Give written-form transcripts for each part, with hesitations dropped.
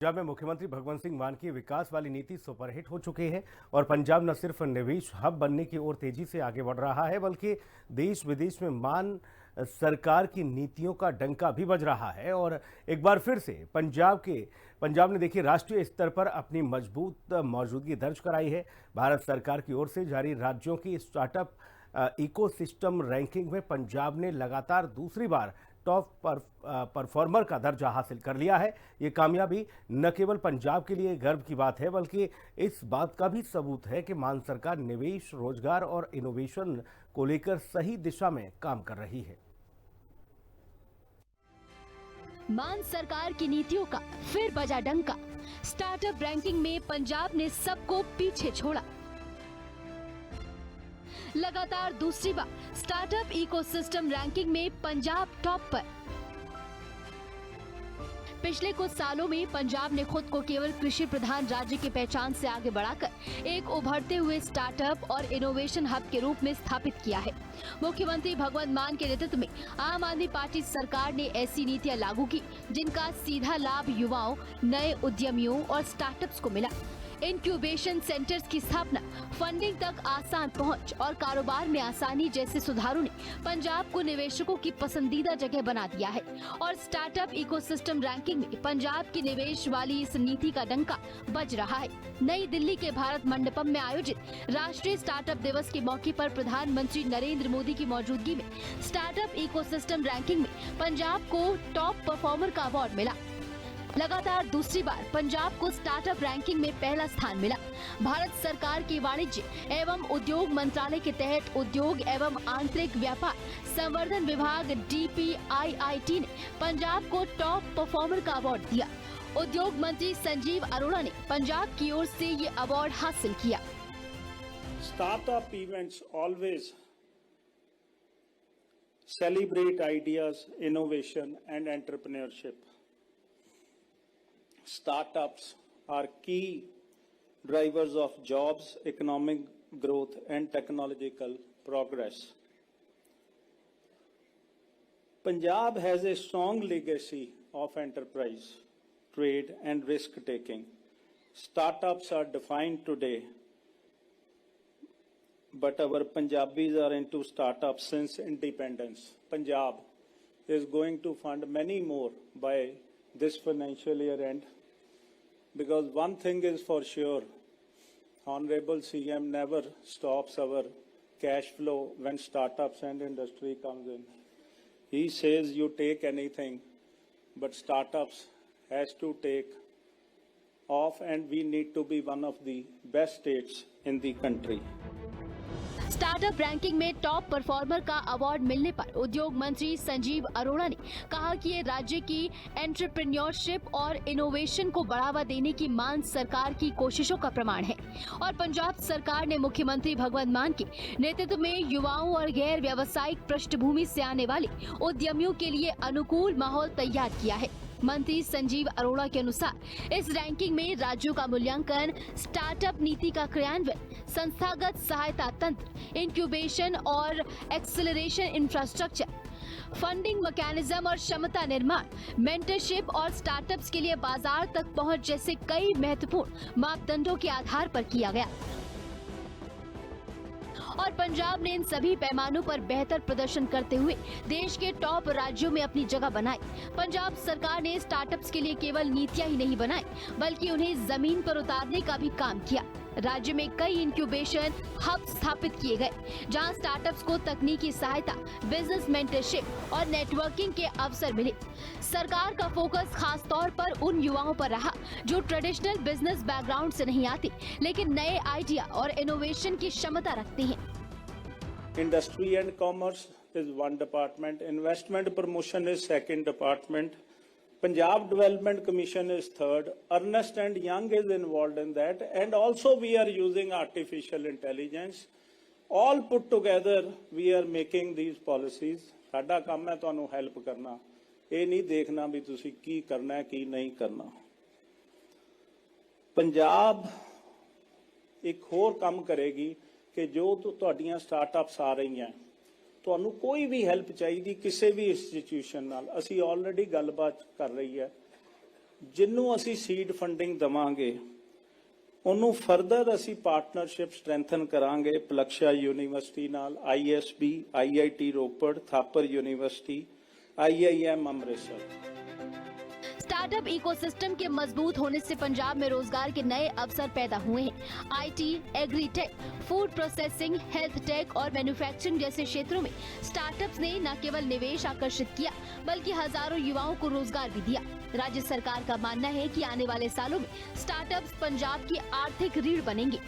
पंजाब में मुख्यमंत्री भगवंत सिंह मान की विकास वाली नीति सुपरहिट हो चुकी है और पंजाब न सिर्फ निवेश हब बनने की ओर तेजी से आगे बढ़ रहा है बल्कि देश विदेश में मान सरकार की नीतियों का डंका भी बज रहा है। और एक बार फिर से पंजाब ने देखिए राष्ट्रीय स्तर पर अपनी मजबूत मौजूदगी दर्ज कराई है। भारत सरकार की ओर से जारी राज्यों की स्टार्टअप इकोसिस्टम रैंकिंग में पंजाब ने लगातार दूसरी बार टॉप परफॉर्मर का दर्जा हासिल कर लिया है। ये कामयाबी न केवल पंजाब के लिए गर्व की बात है बल्कि इस बात का भी सबूत है कि मान सरकार निवेश, रोजगार और इनोवेशन को लेकर सही दिशा में काम कर रही है। मान सरकार की नीतियों का फिर बजा डंका। स्टार्टअप रैंकिंग में पंजाब ने सबको पीछे छोड़ा। लगातार दूसरी बार स्टार्टअप इकोसिस्टम रैंकिंग में पंजाब टॉप पर। पिछले कुछ सालों में पंजाब ने खुद को केवल कृषि प्रधान राज्य की पहचान से आगे बढ़ाकर एक उभरते हुए स्टार्टअप और इनोवेशन हब के रूप में स्थापित किया है। मुख्यमंत्री भगवंत मान के नेतृत्व में आम आदमी पार्टी सरकार ने ऐसी नीतियां लागू की जिनका सीधा लाभ युवाओं, नए उद्यमियों और स्टार्टअप्स को मिला। इंक्यूबेशन सेंटर्स की स्थापना, फंडिंग तक आसान पहुंच और कारोबार में आसानी जैसे सुधारों ने पंजाब को निवेशकों की पसंदीदा जगह बना दिया है। और स्टार्टअप इकोसिस्टम रैंकिंग में पंजाब की निवेश वाली इस नीति का डंका बज रहा है। नई दिल्ली के भारत मंडपम में आयोजित राष्ट्रीय स्टार्टअप दिवस के मौके पर प्रधानमंत्री नरेंद्र मोदी की मौजूदगी में स्टार्टअप इकोसिस्टम रैंकिंग में पंजाब को टॉप परफॉर्मर का अवार्ड मिला। लगातार दूसरी बार पंजाब को स्टार्टअप रैंकिंग में पहला स्थान मिला। भारत सरकार के वाणिज्य एवं उद्योग मंत्रालय के तहत उद्योग एवं आंतरिक व्यापार संवर्धन विभाग DPIIT ने पंजाब को टॉप परफॉर्मर का अवार्ड दिया। उद्योग मंत्री संजीव अरोड़ा ने पंजाब की ओर से ये अवार्ड हासिल किया। Startup events always celebrate ideas, innovation and entrepreneurship. Startups are key drivers of jobs, economic growth, and technological progress. Punjab has a strong legacy of enterprise, trade, and risk taking. Startups are defined today, but our Punjabis are into startups since independence. Punjab is going to fund many more by this financial year end, because one thing is for sure, Honorable CM never stops our cash flow when startups and industry comes in. He says you take anything, but startups has to take off, and we need to be one of the best states in the country. Startup ranking में top performer का award मिलने पर उद्योग मंत्री संजीव अरोड़ा ने कहा कि ये राज्य की एंटरप्रेन्योरशिप और इनोवेशन को बढ़ावा देने की मान सरकार की कोशिशों का प्रमाण है। और पंजाब सरकार ने मुख्यमंत्री भगवंत मान के नेतृत्व में युवाओं और गैर व्यावसायिक पृष्ठभूमि से आने वाले उद्यमियों के लिए अनुकूल माहौल तैयार किया है। मंत्री संजीव अरोड़ा के अनुसार इस रैंकिंग में राज्यों का मूल्यांकन, स्टार्टअप नीति का क्रियान्वयन, संस्थागत सहायता तंत्र, इंक्यूबेशन और एक्सेलरेशन इंफ्रास्ट्रक्चर, फंडिंग मैकेनिज्म और क्षमता निर्माण, मेंटरशिप और स्टार्टअप्स के लिए बाजार तक पहुंच जैसे कई महत्वपूर्ण मापदंडों के आधार पर किया गया। और पंजाब ने इन सभी पैमानों पर बेहतर प्रदर्शन करते हुए देश के टॉप राज्यों में अपनी जगह बनाई। पंजाब सरकार ने स्टार्टअप्स के लिए केवल नीतियां ही नहीं बनाई बल्कि उन्हें जमीन पर उतारने का भी काम किया। राज्य में कई इंक्यूबेशन हब स्थापित किए गए जहां स्टार्टअप्स को तकनीकी सहायता, बिजनेस मेंटरशिप और नेटवर्किंग के अवसर मिले। सरकार का फोकस खास तौर पर उन युवाओं पर रहा जो ट्रेडिशनल बिजनेस बैकग्राउंड से नहीं आते लेकिन नए आइडिया और इनोवेशन की क्षमता रखते हैं। Industry and commerce is one department. Investment promotion is second department. Punjab Development Commission is third. Ernst and Young is involved in that. And also we are using artificial intelligence. All put together, we are making these policies. साडा काम है तुहानू help करना, ये नहीं देखना भी तुसी की करना है की नहीं करना। पंजाब एक होर काम करेगी कि जो तुहाडीआं स्टार्टअप्स आ रही हैं, ਤੁਹਾਨੂੰ ਕੋਈ ਵੀ ਹੈਲਪ ਚਾਹੀਦੀ ਕਿਸੇ ਵੀ ਇੰਸਟੀਟਿਊਸ਼ਨ ਨਾਲ, ਅਸੀਂ ਆਲਰੇਡੀ ਗੱਲਬਾਤ ਕਰ ਰਹੀ ਹੈ ਜਿਹਨੂੰ ਅਸੀਂ ਸੀਡ ਫੰਡਿੰਗ ਦਵਾਂਗੇ ਉਹਨੂੰ ਫਰਦਰ ਅਸੀਂ ਪਾਰਟਨਰਸ਼ਿਪ ਸਟਰੈਂਥਨ ਕਰਾਂਗੇ ਪਲਕਸ਼ਾ ਯੂਨੀਵਰਸਿਟੀ ਨਾਲ, ISB, IIT Ropar, Thapar university, IIM Amritsar. Startup ecosystem के मजबूत होने से पंजाब में रोजगार के नए अवसर पैदा हुए हैं। IT, agritech, food processing, health take और मैन्युफैक्चरिंग जैसे क्षेत्रों में स्टार्टअप्स ने न केवल निवेश आकर्षित किया बल्कि हजारों युवाओं को रोजगार भी दिया। राज्य सरकार का मानना है कि आने वाले सालों में स्टार्टअप्स पंजाब की आर्थिक रीढ़ बनेंगे।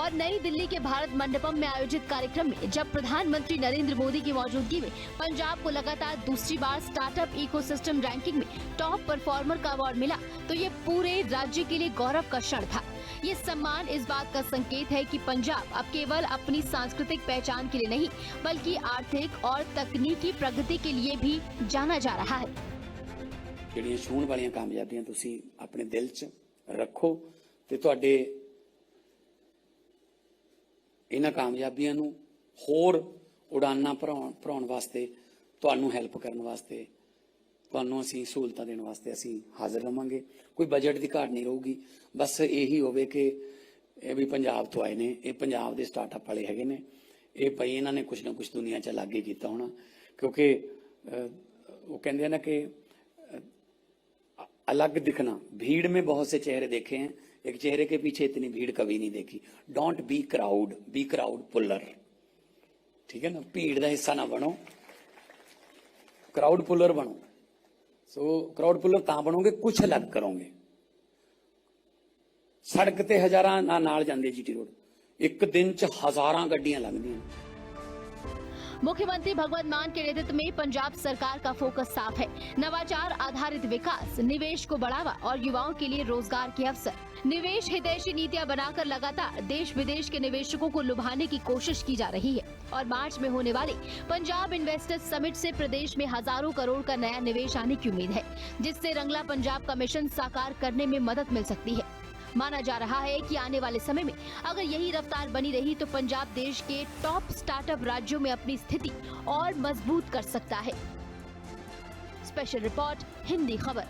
और नई दिल्ली के भारत मंडपम में आयोजित कार्यक्रम में जब प्रधानमंत्री नरेंद्र मोदी की मौजूदगी में पंजाब को लगातार दूसरी बार स्टार्टअप इकोसिस्टम रैंकिंग में टॉप परफॉर्मर का अवार्ड मिला तो ये पूरे राज्य के लिए गौरव का क्षण था। ये सम्मान इस बात का संकेत है कि पंजाब अब केवल अपनी सांस्कृतिक पहचान के लिए नहीं बल्कि आर्थिक और तकनीकी प्रगति के लिए भी जाना जा रहा है। ਜਿਹੜੀਆਂ ਛੂਹਣ ਵਾਲੀਆਂ ਕਾਮਯਾਬੀਆਂ ਤੁਸੀਂ ਆਪਣੇ ਦਿਲ 'ਚ ਰੱਖੋ ਤੇ ਤੁਹਾਡੇ ਇਹਨਾਂ ਕਾਮਯਾਬੀਆਂ ਨੂੰ ਹੋਰ ਉਡਾਨਾਂ ਭਰਾਉਣ ਵਾਸਤੇ, ਤੁਹਾਨੂੰ ਹੈਲਪ ਕਰਨ ਵਾਸਤੇ, ਤੁਹਾਨੂੰ ਅਸੀਂ ਸਹੂਲਤਾਂ ਦੇਣ ਵਾਸਤੇ ਅਸੀਂ ਹਾਜ਼ਰ ਰਵਾਂਗੇ। ਕੋਈ ਬਜਟ ਦੀ ਘਾਟ ਨਹੀਂ ਰਹੂਗੀ। ਬਸ ਇਹੀ ਹੋਵੇ ਕਿ ਇਹ ਵੀ ਪੰਜਾਬ ਤੋਂ ਆਏ ਨੇ, ਇਹ ਪੰਜਾਬ ਦੇ ਸਟਾਰਟਅਪ ਵਾਲੇ ਹੈਗੇ ਨੇ, ਇਹ ਭਾਈ ਇਹਨਾਂ ਨੇ ਕੁਛ ਨਾ ਕੁਛ ਦੁਨੀਆ 'ਚ ਲਾਗੇ ਕੀਤਾ ਹੋਣਾ। क्योंकि वो कहते हैं ना कि अलग दिखना, भीड़ में बहुत से चेहरे देखे हैं, एक चेहरे के पीछे इतनी भीड़ कभी नहीं देखी। डोंट बी क्राउड पुलर, ठीक है ना, भीड़ का हिस्सा ना बनो, क्राउड पुलर बनो। सो क्राउड पुलर तां बनोगे कुछ अलग करोगे। सड़क ते हजारां नाल जांदे GT रोड, एक दिन च हजारां गड्डियां लगदियां। मुख्यमंत्री भगवंत मान के नेतृत्व में पंजाब सरकार का फोकस साफ है। नवाचार आधारित विकास, निवेश को बढ़ावा और युवाओं के लिए रोजगार के अवसर। निवेश हितैषी नीतियां बनाकर लगातार देश विदेश के निवेशकों को लुभाने की कोशिश की जा रही है। और मार्च में होने वाले पंजाब इन्वेस्टर्स समिट से प्रदेश में हजारों करोड़ का नया निवेश आने की उम्मीद है, जिससे रंगला पंजाब का मिशन साकार करने में मदद मिल सकती है। माना जा रहा है कि आने वाले समय में अगर यही रफ्तार बनी रही तो पंजाब देश के टॉप स्टार्टअप राज्यों में अपनी स्थिति और मजबूत कर सकता है। स्पेशल रिपोर्ट, हिंदी खबर।